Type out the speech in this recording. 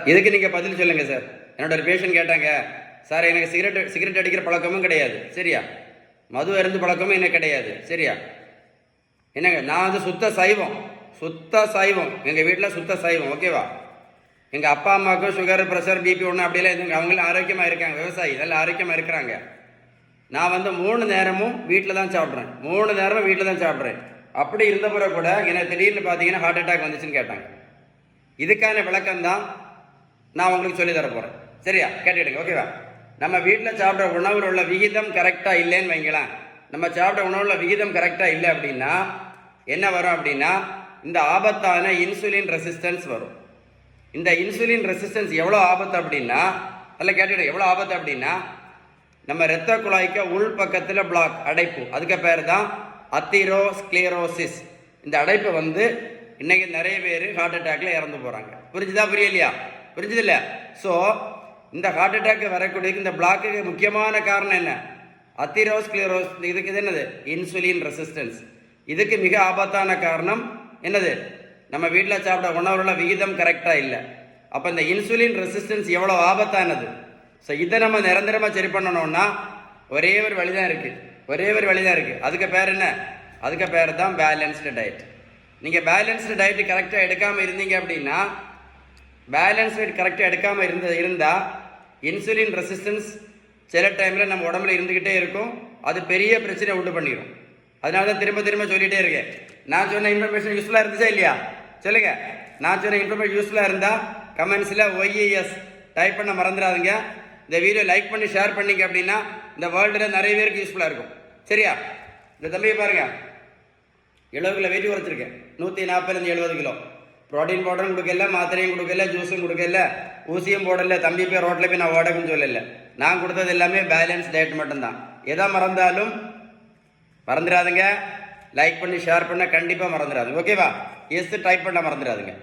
இதுக்கு நீங்கள் பதில் சொல்லுங்கள் சார். என்னோட ஒரு பேஷண்ட் கேட்டாங்க, சார் எனக்கு சிகரெட் அடிக்கிற பழக்கமும் கிடையாது, சரியா? மது அருந்து பழக்கமும் எனக்கு கிடையாது, சரியா? என்னங்க, நான் வந்து சுத்த சைவம், எங்கள் வீட்டில் சுத்த சைவம், ஓகேவா? எங்கள் அப்பா அம்மாவுக்கும் சுகர், ப்ரெஷர், பிபி ஒன்று அப்படிலாம் எதுவும், அவங்களும் ஆரோக்கியமாக இருக்காங்க, விவசாயி எல்லாம் ஆரோக்கியமாக இருக்கிறாங்க. நான் வந்து 3 நேரமும் வீட்டில் தான் சாப்பிட்றேன், 3 நேரமும் வீட்டில் தான் சாப்பிட்றேன். அப்படி இருந்த பிறகு கூட எனக்கு திடீர்னு பார்த்தீங்கன்னா ஹார்ட் அட்டாக் வந்துச்சுன்னு கேட்டாங்க. இதுக்கான விளக்கம் தான் நான் உங்களுக்கு சொல்லி தர போகிறேன், சரியா? கேட்டுக்கிடுங்க, ஓகேவா? நம்ம வீட்டில் சாப்பிட்ற உணவில் உள்ள விகிதம் கரெக்டாக இல்லைன்னு வைங்களேன். நம்ம சாப்பிட்ற உணவுல விகிதம் கரெக்டாக இல்லை அப்படின்னா என்ன வரும் அப்படின்னா, இந்த ஆபத்தான இன்சுலின் ரெசிஸ்டன்ஸ் வரும். இந்த இன்சுலின் ரெசிஸ்டன்ஸ் எவ்வளோ ஆபத்து அப்படின்னா, அதில் கேட்டுக்கிடுங்க, எவ்வளோ ஆபத்து அப்படின்னா, நம்ம இரத்த குழாய்க்கு உள் பக்கத்தில் பிளாக், அடைப்பு, அதுக்கு பேர் தான் அத்திரோஸ்க்ளீரோசிஸ். இந்த அடைப்பு வந்து இன்னைக்கு நிறைய பேர் ஹார்ட் அட்டாக்ல இறந்து போகிறாங்க. புரிஞ்சுதா, புரியலையா? புரிஞ்சுது இல்லையா? ஸோ இந்த ஹார்ட் அட்டாக் வரக்கூடிய இந்த பிளாக்கு முக்கியமான காரணம் என்ன? அத்திரோஸ்க்ளீரோஸ். இதுக்கு இது என்னது? Insulin resistance. இதுக்கு மிக ஆபத்தான காரணம் என்னது? நம்ம வீட்டில் சாப்பிட உணவுல விகிதம் கரெக்டாக இல்லை. அப்போ இந்த இன்சுலின் ரெசிஸ்டன்ஸ் எவ்வளோ ஆபத்தானது. ஸோ இதை நம்ம நிரந்தரமாக சரி பண்ணணும்னா ஒரே ஒரு வழி தான் இருக்குது. அதுக்கு பேர் என்ன? அதுக்கு பேர் தான் பேலன்ஸ்டு டயட். நீங்கள் பேலன்ஸ்டு டயட் கரெக்டாக எடுக்காமல் இருந்தீங்க அப்படின்னா, இருந்தால் இன்சுலின் ரெசிஸ்டன்ஸ் சில டைமில் நம்ம உடம்புல இருந்துக்கிட்டே இருக்கும். அது பெரிய பிரச்சனை உண்டு பண்ணிடும். அதனால தான் திரும்ப சொல்லிகிட்டே இருக்கேன். நான் சொன்ன இன்ஃபர்மேஷன் யூஸ்ஃபுல்லாக இருந்துச்சா இல்லையா? சொல்லுங்கள். நான் சொன்ன இன்ஃபர்மேஷன் யூஸ்ஃபுல்லாக இருந்தால் கமெண்ட்ஸில் OES டைப் பண்ண மறந்துடாதுங்க. இந்த வீடியோ லைக் பண்ணி ஷேர் பண்ணிங்க அப்படின்னா இந்த வேர்ல்டில் நிறைய பேருக்கு யூஸ்ஃபுல்லாக இருக்கும், சரியா? இந்த தம்பியை பாருங்கள், 70 கிலோ வெயிட் குறைச்சிருக்கேன். 140-70 கிலோ. ப்ரோட்டீன் பவுடரும் கொடுக்கல, மாத்திரையும் கொடுக்கல, ஜூஸும் கொடுக்கல, ஊசியும் போடல. தம்பி போய் ரோட்டில் போய் நான் ஓடக்குன்னு சொல்லலை. நான் கொடுத்தது எல்லாமே பேலன்ஸ் டயட் மட்டும்தான். எதை மறந்தாலும் மறந்துடாதுங்க. லைக் பண்ணி ஷேர் பண்ண கண்டிப்பாக மறந்துடாது, ஓகேவா? டைப் பண்ண மறந்துடாதுங்க.